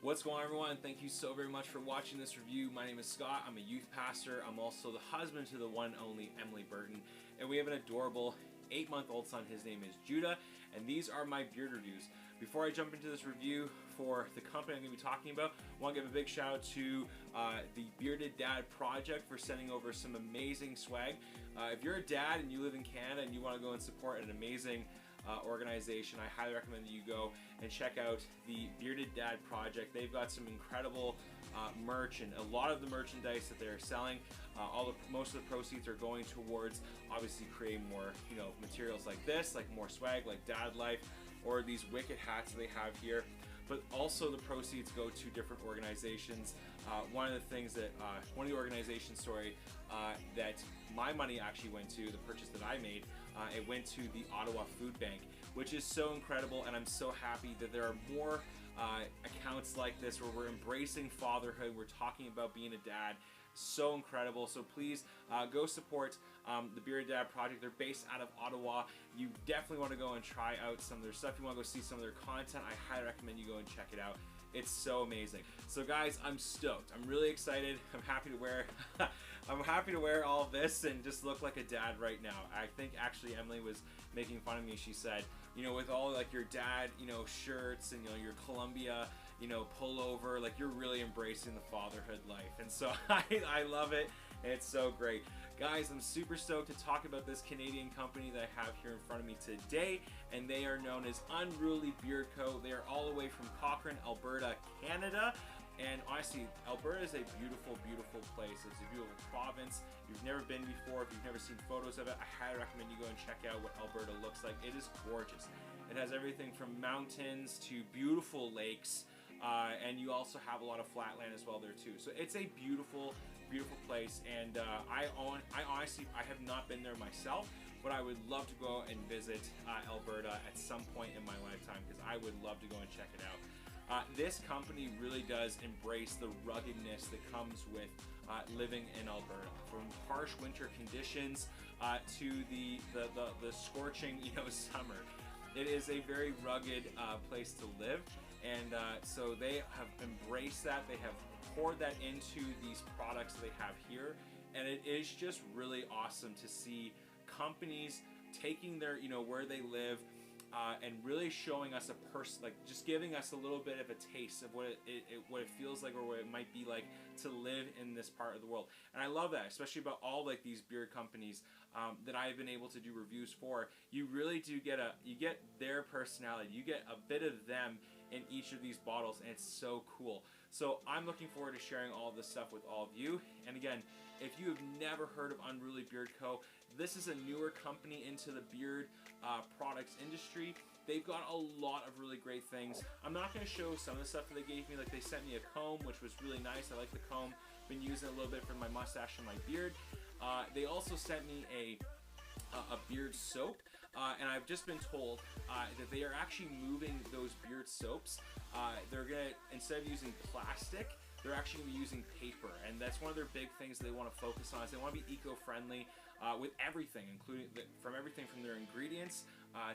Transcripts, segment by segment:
What's going on, everyone? Thank you so very much for watching this review. My name is Scott. I'm a youth pastor. I'm also the husband to the one and only Emily Burton, and we have an adorable 8-month-old son. His name is Judah, and these are my beard reviews. Before I jump into this review for the company I'm going to be talking about, I want to give a big shout out to the Bearded Dad Project for sending over some amazing swag. If you're a dad and you live in Canada and you want to go and support an amazing organization, I highly recommend that you go and check out the Bearded Dad Project. They've got some incredible merch, and a lot of the merchandise that they're selling, most of the proceeds are going towards obviously creating more, materials like this, like more swag, like Dad Life, or these wicked hats that they have here. But also the proceeds go to different organizations. One of the organizations, that my money actually went to, the purchase that I made, it went to the Ottawa Food Bank, which is so incredible, and I'm so happy that there are more accounts like this where we're embracing fatherhood, we're talking about being a dad. So incredible. So please go support the Bearded Dad Project. They're based out of Ottawa. You definitely want to go and try out some of their stuff. You want to go see some of their content, I highly recommend you go and check it out. It's so amazing. So guys, I'm stoked. I'm really excited. I'm happy to wear I'm happy to wear all of this and just look like a dad right now. I think actually Emily was making fun of me. She said, with all like your dad, shirts and your Columbia, pullover, like you're really embracing the fatherhood life. And so I love it. And it's so great. Guys, I'm super stoked to talk about this Canadian company that I have here in front of me today, and they are known as Unruly Beard Co. They are all the way from Cochrane, Alberta, Canada. And honestly, Alberta is a beautiful, beautiful place. It's a beautiful province. If you've never been before, if you've never seen photos of it, I highly recommend you go and check out what Alberta looks like. It is gorgeous. It has everything from mountains to beautiful lakes, and you also have a lot of flat land as well there too. So it's a beautiful, beautiful place, and I honestly have not been there myself, but I would love to go and visit Alberta at some point in my lifetime, because I would love to go and check it out. This company really does embrace the ruggedness that comes with living in Alberta, from harsh winter conditions to the scorching summer. It is a very rugged place to live, and so they have embraced that. They have poured that into these products they have here, and it is just really awesome to see companies taking their where they live and really showing us a person, like just giving us a little bit of a taste of what it feels like, or what it might be like to live in this part of the world. And I love that, especially about all like these beard companies that I've been able to do reviews for. You really do get their personality, you get a bit of them in each of these bottles, and it's so cool. So I'm looking forward to sharing all of this stuff with all of you. And again, if you have never heard of Unruly Beard Co., this is a newer company into the beard products industry. They've got a lot of really great things. I'm not going to show some of the stuff that they gave me. Like, they sent me a comb, which was really nice. I like the comb. Been using it a little bit for my mustache and my beard. They also sent me a beard soap, and I've just been told that they are actually moving those beard soaps. They're gonna, instead of using plastic, they're actually gonna be using paper, and that's one of their big things they want to focus on. Is they want to be eco-friendly with everything, including everything from their ingredients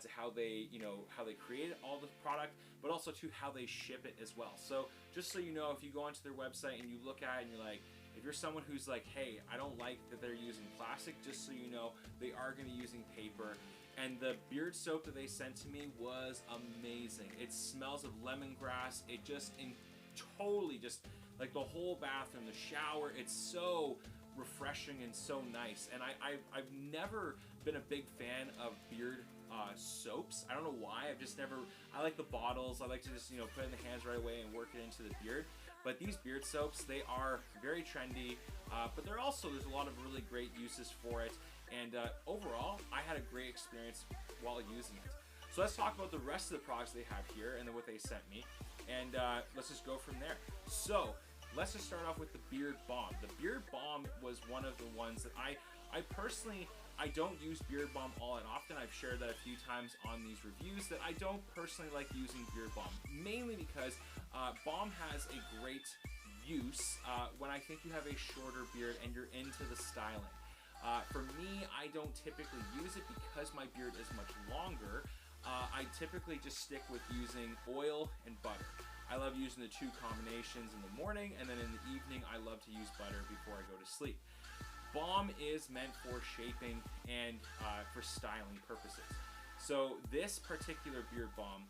to how they created all the product, but also to how they ship it as well. So just so you know, if you go onto their website and you look at it and you're like, if you're someone who's like, hey, I don't like that they're using plastic, just so you know, they are going to be using paper. And the beard soap that they sent to me was amazing. It smells of lemongrass. It just totally just like the whole bathroom, the shower. It's so refreshing and so nice. And I've never been a big fan of beard soaps. I don't know why. I like the bottles. I like to just put it in the hands right away and work it into the beard. But these beard soaps, they are very trendy, but there's a lot of really great uses for it. And overall, I had a great experience while using it. So let's talk about the rest of the products they have here and then what they sent me. And let's just go from there. So let's just start off with the Beard Bomb. The Beard Bomb was one of the ones that I personally, I don't use Beard Bomb all that often. I've shared that a few times on these reviews, that I don't personally like using Beard Bomb, mainly because Bomb has a great use when I think you have a shorter beard and you're into the styling. For me, I don't typically use it because my beard is much longer. I typically just stick with using oil and butter. I love using the two combinations in the morning, and then in the evening I love to use butter before I go to sleep. Balm is meant for shaping and for styling purposes. So this particular beard balm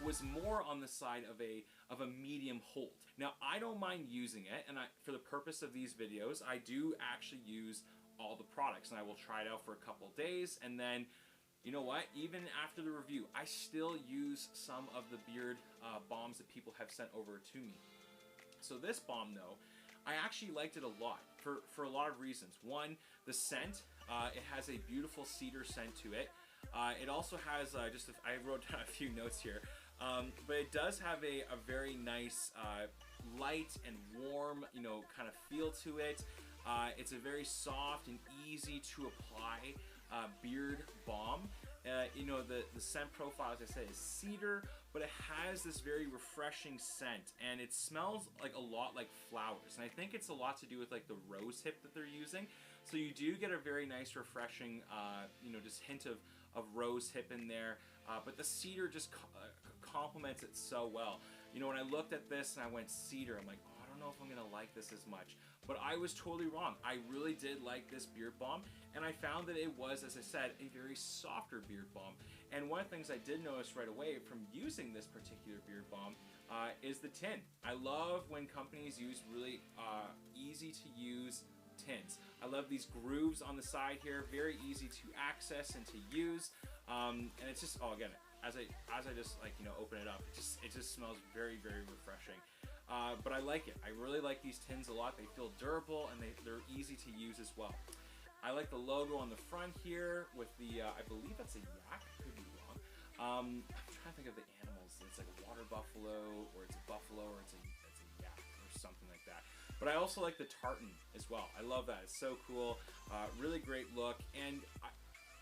was more on the side of a medium hold. Now I don't mind using it, and for the purpose of these videos, I do actually use all the products, and I will try it out for a couple days, and then you know what, even after the review, I still use some of the beard balms that people have sent over to me. So this balm though, I actually liked it a lot for a lot of reasons. One, the scent, it has a beautiful cedar scent to it. It also has I wrote down a few notes here, but it does have a very nice light and warm, you know, kind of feel to it. It's a very soft and easy to apply beard balm. You know, the scent profile, as I said, is cedar, but it has this very refreshing scent, and it smells like a lot like flowers, and I think it's a lot to do with like the rose hip that they're using. So you do get a very nice refreshing you know, just hint of rose hip in there, but the cedar just complements it so well. You know, when I looked at this and I went cedar, I'm like, oh, I don't know if I'm gonna like this as much. But I was totally wrong. I really did like this beard balm, and I found that it was, as I said, a very softer beard balm. And one of the things I did notice right away from using this particular beard balm is the tin. I love when companies use really easy to use tins. I love these grooves on the side here, very easy to access and to use, and it's just, oh, again, as I just, like, you know, open it up, it just smells very, very refreshing. But I like it. I really like these tins a lot. They feel durable, and they're easy to use as well. I like the logo on the front here with the, I believe that's a yak, could be wrong. I'm trying to think of the animals. It's like a water buffalo, or it's a buffalo, or it's a yak, or something like that. But I also like the tartan as well. I love that. It's so cool. Really great look. And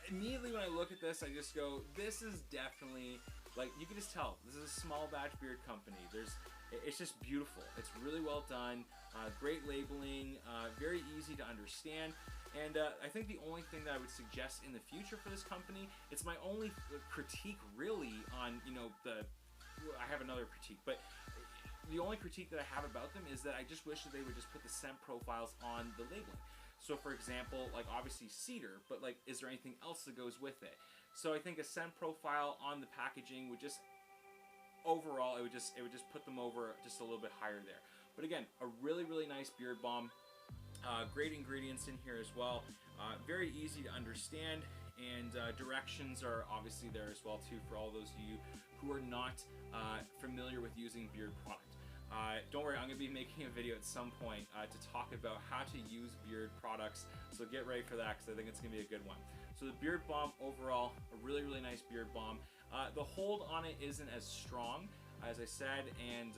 immediately when I look at this, I just go, this is definitely, like, you can just tell, this is a small batch beard company. It's just beautiful. It's really well done. Great labeling, very easy to understand. And I think the only thing that I would suggest in the future for this company, it's my only critique really on, you know, I have another critique, but the only critique that I have about them is that I just wish that they would just put the scent profiles on the labeling. So for example, like obviously cedar, but like, is there anything else that goes with it? So I think a scent profile on the packaging would just, overall, it would just put them over just a little bit higher there. But again, a really, really nice beard balm. Great ingredients in here as well. Very easy to understand, and directions are obviously there as well too for all those of you who are not familiar with using beard product. Don't worry, I'm going to be making a video at some point to talk about how to use beard products, so get ready for that because I think it's going to be a good one. So the beard balm overall, a really, really nice beard balm. The hold on it isn't as strong, as I said, and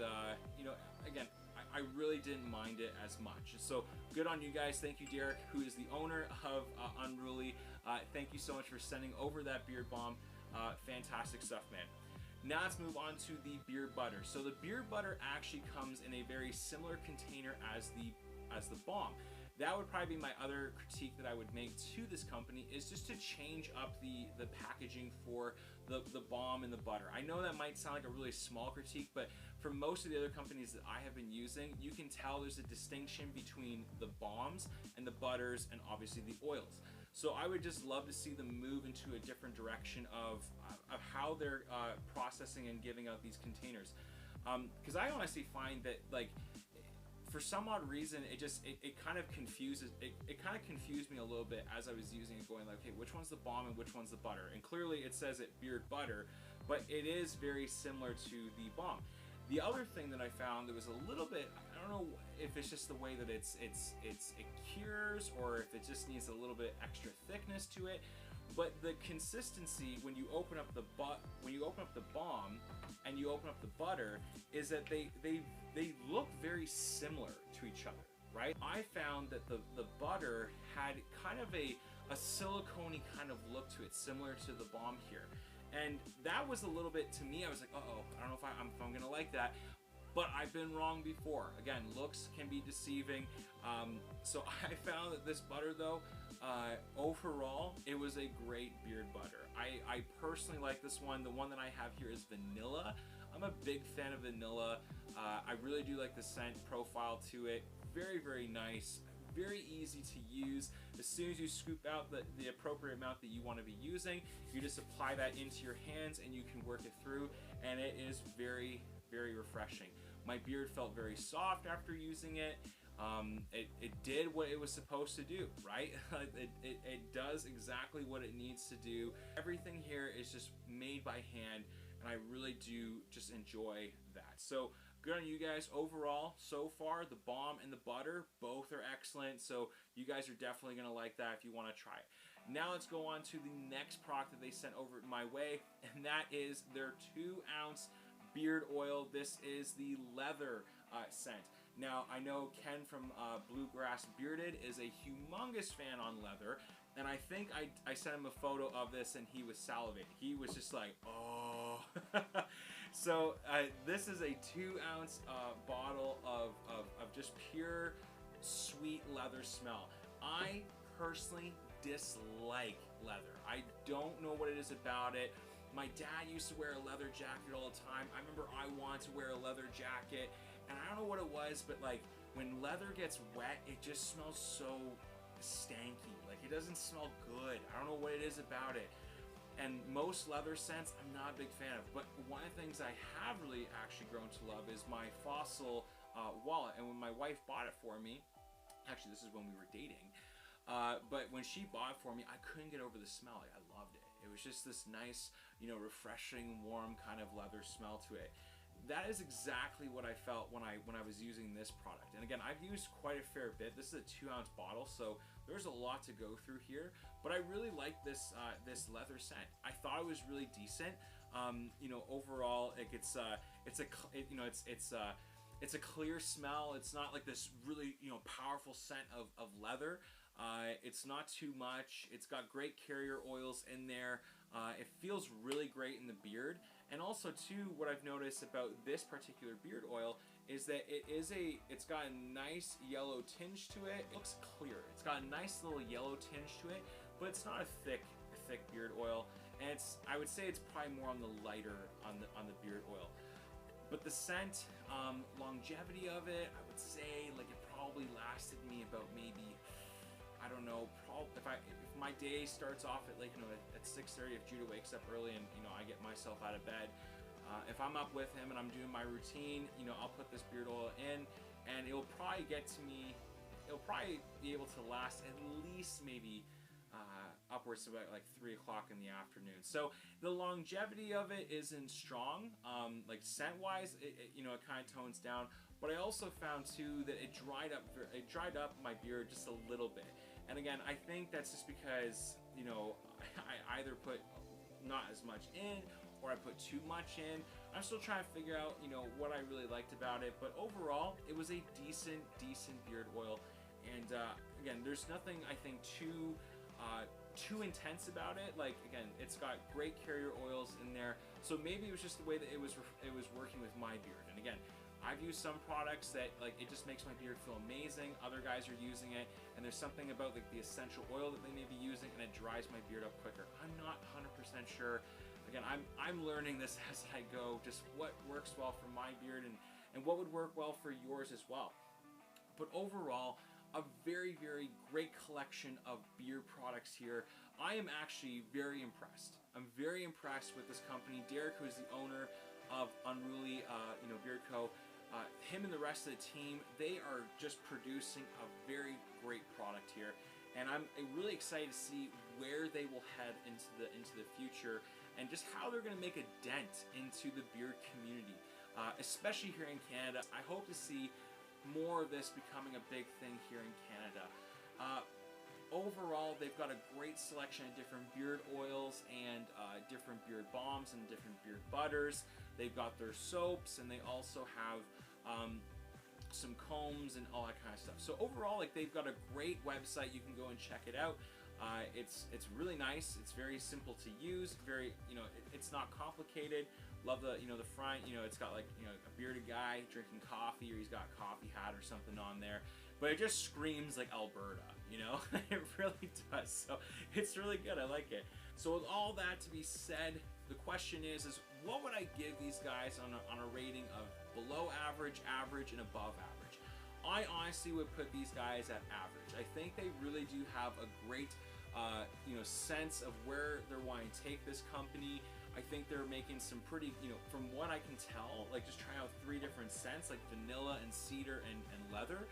you know, again, I really didn't mind it as much. So good on you guys. Thank you, Derek, who is the owner of Unruly. Thank you so much for sending over that beard balm. Fantastic stuff, man. Now let's move on to the beard butter. So the beard butter actually comes in a very similar container as the balm. That would probably be my other critique that I would make to this company, is just to change up the packaging for the balm and the butter. I know that might sound like a really small critique, but for most of the other companies that I have been using, you can tell there's a distinction between the balms and the butters and obviously the oils. So I would just love to see them move into a different direction of how they're processing and giving out these containers. Because I honestly find that, like, for some odd reason, it kind of confuses, it kind of confused me a little bit as I was using it, going like, okay, which one's the balm and which one's the butter? And clearly it says it beard butter, but it is very similar to the balm. The other thing that I found that was a little bit, I don't know if it's just the way that it cures, or if it just needs a little bit extra thickness to it, but the consistency when you open up the balm and you open up the butter is that they look very similar to each other, right? I found that the butter had kind of a silicone-y kind of look to it, similar to the balm here. And that was a little bit, to me, I was like, uh-oh, I don't know if I'm gonna like that. But I've been wrong before. Again, looks can be deceiving. So I found that this butter though, overall, it was a great beard butter. I personally like this one. The one that I have here is vanilla. I'm a big fan of vanilla. I really do like the scent profile to it. Very, very nice. Very easy to use. As soon as you scoop out the appropriate amount that you want to be using, you just apply that into your hands and you can work it through, and it is very, very refreshing. My beard felt very soft after using it. It did what it was supposed to do, right? It does exactly what it needs to do. Everything here is just made by hand, and I really do just enjoy that. So good on you guys overall. So far, the bomb and the butter, both are excellent. So you guys are definitely gonna like that if you wanna try it. Now let's go on to the next product that they sent over my way, and that is their 2-ounce beard oil. This is the leather scent. Now, I know Ken from Bluegrass Bearded is a humongous fan on leather, and I think I sent him a photo of this and he was salivating. He was just like, oh. So this is a 2-ounce bottle of just pure sweet leather smell. I personally dislike leather. I don't know what it is about it. My dad used to wear a leather jacket all the time. I remember I wanted to wear a leather jacket, and I don't know what it was, but like when leather gets wet, it just smells so stanky. Like it doesn't smell good. I don't know what it is about it. And most leather scents I'm not a big fan of, but one of the things I have really actually grown to love is my Fossil wallet. And when my wife bought it for me, actually this is when we were dating, but when she bought it for me, I couldn't get over the smell. Like, I loved it. It was just this nice, you know, refreshing, warm kind of leather smell to it. That is exactly what I felt when I was using this product. And again, I've used quite a fair bit. This is a 2-ounce bottle, so there's a lot to go through here. But I really like this this leather scent. I thought it was really decent. You know, overall, like it's a clear smell. It's not like this really, you know, powerful scent of leather. It's not too much. It's got great carrier oils in there. It feels really great in the beard. And also too, what I've noticed about this particular beard oil is that it's got a nice yellow tinge to it. It looks clear. It's got a nice little yellow tinge to it, but it's not a thick beard oil. And I would say it's probably more on the lighter on the beard oil. But the scent, longevity of it, I would say like it probably lasted me about maybe, I don't know, if my day starts off at like, you know, at 6:30, if Judah wakes up early and, you know, I get myself out of bed, if I'm up with him and I'm doing my routine, you know, I'll put this beard oil in, and it'll probably get to me, it'll probably be able to last at least maybe upwards to about like 3 o'clock in the afternoon. So the longevity of it isn't strong, like scent wise, you know, it kind of tones down. But I also found too that it dried up my beard just a little bit. And again, I think that's just because, you know, I either put not as much in or I put too much in. I'm still trying to figure out, you know, what I really liked about it. But overall, it was a decent beard oil. And again, there's nothing I think too intense about it. Like again, it's got great carrier oils in there. So maybe it was just the way that it was working with my beard. And again, I've used some products that like it just makes my beard feel amazing. Other guys are using it, and there's something about like the essential oil that they may be using, and it dries my beard up quicker. I'm not 100% sure. Again, I'm learning this as I go, just what works well for my beard and what would work well for yours as well. But overall, a very, very great collection of beard products here. I am actually very impressed. I'm very impressed with this company. Derek, who is the owner of Unruly Beard Co. Him and the rest of the team, they are just producing a very great product here, and I'm really excited to see where they will head into the future, and just how they're going to make a dent into the beard community, especially here in Canada. I hope to see more of this becoming a big thing here in Canada. Overall, they've got a great selection of different beard oils and different beard bombs and different beard butters. They've got their soaps, and they also have some combs and all that kind of stuff. So overall, like, they've got a great website. You can go and check it out. It's really nice. It's very simple to use. Very, you know, it's not complicated. Love the, you know, the front. You know, it's got like, you know, a bearded guy drinking coffee, or he's got a coffee hat or something on there. But it just screams like Alberta, you know. It really does. So it's really good. I like it. So with all that to be said, the question is what would I give these guys on a rating of below average, average, and above average? I honestly would put these guys at average. I think they really do have a great sense of where they're wanting to take this company. I think they're making some pretty, from what I can tell, like just trying out 3 different scents, like vanilla and cedar and leather.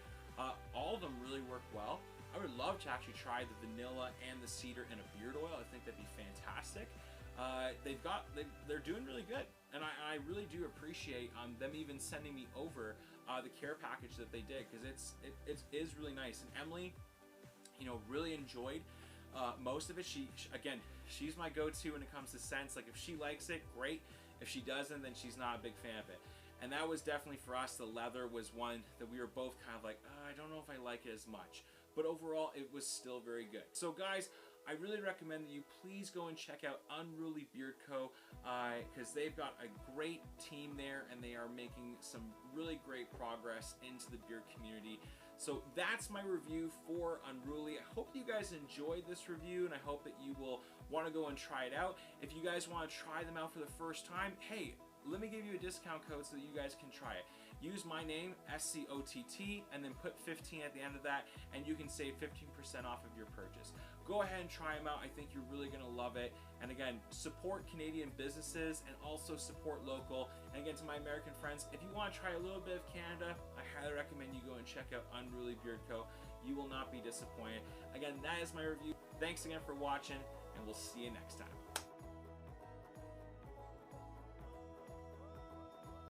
All of them really work well. I would love to actually try the vanilla and the cedar in a beard oil. I think that'd be fantastic. They're doing really good, and I really do appreciate them even sending me over the care package that they did, because it is really nice. And Emily, really enjoyed most of it. She's my go-to when it comes to scents. Like, if she likes it, great. If she doesn't, then she's not a big fan of it. And that was definitely, for us, the leather was one that we were both kind of like, I don't know if I like it as much. But overall, it was still very good. So guys, I really recommend that you please go and check out Unruly Beard Co. Because they've got a great team there, and they are making some really great progress into the beard community. So that's my review for Unruly. I hope you guys enjoyed this review, and I hope that you will want to go and try it out. If you guys want to try them out for the first time, hey, let me give you a discount code so that you guys can try it. Use my name, SCOTT, and then put 15 at the end of that, and you can save 15% off of your purchase. Go ahead and try them out. I think you're really going to love it. And again, support Canadian businesses and also support local. And again, to my American friends, if you want to try a little bit of Canada, I highly recommend you go and check out Unruly Beard Co. You will not be disappointed. Again, that is my review. Thanks again for watching, and we'll see you next time.